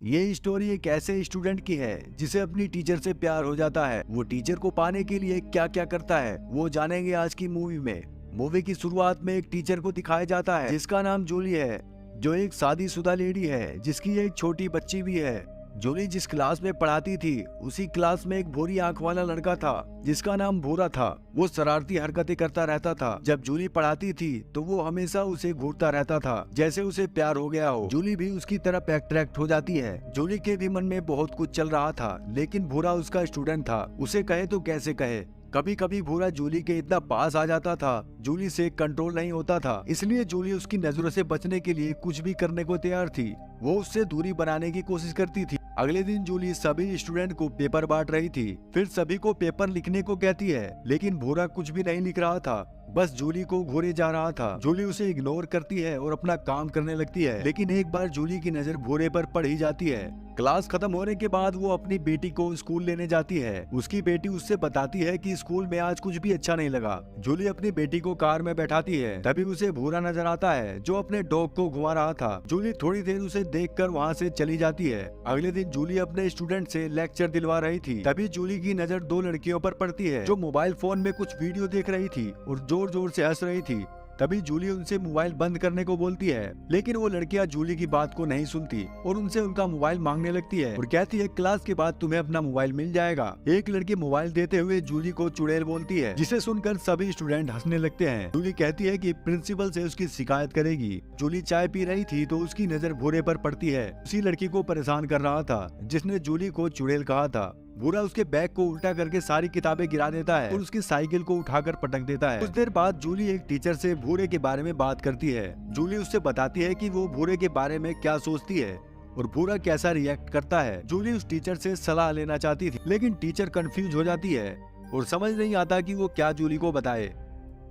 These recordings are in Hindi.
ये स्टोरी एक ऐसे स्टूडेंट की है जिसे अपनी टीचर से प्यार हो जाता है। वो टीचर को पाने के लिए क्या क्या करता है वो जानेंगे आज की मूवी में। मूवी की शुरुआत में एक टीचर को दिखाया जाता है जिसका नाम जूली है, जो एक शादीशुदा लेडी है जिसकी एक छोटी बच्ची भी है। जूली जिस क्लास में पढ़ाती थी उसी क्लास में एक भूरी आंख वाला लड़का था जिसका नाम भूरा था। वो शरारती हरकतें करता रहता था। जब जूली पढ़ाती थी तो वो हमेशा उसे घूरता रहता था जैसे उसे प्यार हो गया हो। जूली भी उसकी तरफ अट्रैक्ट हो जाती है। जूली के भी मन में बहुत कुछ चल रहा था, लेकिन भूरा उसका स्टूडेंट था, उसे कहे तो कैसे कहे। कभी कभी भूरा जूली के इतना पास आ जाता था, जूली से कंट्रोल नहीं होता था, इसलिए जूली उसकी नजरों से बचने के लिए कुछ भी करने को तैयार थी। वो उससे दूरी बनाने की कोशिश करती थी। अगले दिन जूली सभी स्टूडेंट को पेपर बांट रही थी, फिर सभी को पेपर लिखने को कहती है, लेकिन भूरा कुछ भी नहीं लिख रहा था, बस जूली को घूरे जा रहा था। जूली उसे इग्नोर करती है और अपना काम करने लगती है, लेकिन एक बार जूली की नजर भूरे पर पड़ ही जाती है। क्लास खत्म होने के बाद वो अपनी बेटी को स्कूल लेने जाती है। उसकी बेटी उससे बताती है कि स्कूल में आज कुछ भी अच्छा नहीं लगा। जूली अपनी बेटी को कार में बैठाती है, तभी उसे भूरा नजर आता है जो अपने डॉग को घुमा रहा था। जूली थोड़ी देर उसे देखकर वहाँ से चली जाती है। अगले दिन जूली अपने स्टूडेंट से लेक्चर दिलवा रही थी, तभी जूली की नजर दो लड़कियों पर पड़ती है जो मोबाइल फोन में कुछ वीडियो देख रही थी और जोर जोर से हंस रही थी। तभी जूली उनसे मोबाइल बंद करने को बोलती है, लेकिन वो लड़कियां जूली की बात को नहीं सुनती और उनसे उनका मोबाइल मांगने लगती है और कहती है क्लास के बाद तुम्हें अपना मोबाइल मिल जाएगा। एक लड़की मोबाइल देते हुए जूली को चुड़ैल बोलती है, जिसे सुनकर सभी स्टूडेंट हंसने लगते हैं। जूली कहती है कि प्रिंसिपल से उसकी शिकायत करेगी। जूली चाय पी रही थी तो उसकी नजर भूरे पर पड़ती है। उसी लड़की को परेशान कर रहा था जिसने जूली को चुड़ैल कहा था। भूरा उसके बैग को उल्टा करके सारी किताबें गिरा देता है और उसकी साइकिल को उठाकर पटक देता है। कुछ देर बाद जूली एक टीचर से भूरे के बारे में बात करती है। जूली उससे बताती है कि वो भूरे के बारे में क्या सोचती है और भूरा कैसा रिएक्ट करता है। जूली उस टीचर से सलाह लेना चाहती थी, लेकिन टीचर कंफ्यूज हो जाती है और समझ नहीं आता कि वो क्या जूली को बताए।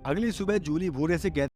अगली सुबह जूली भूरे से कहती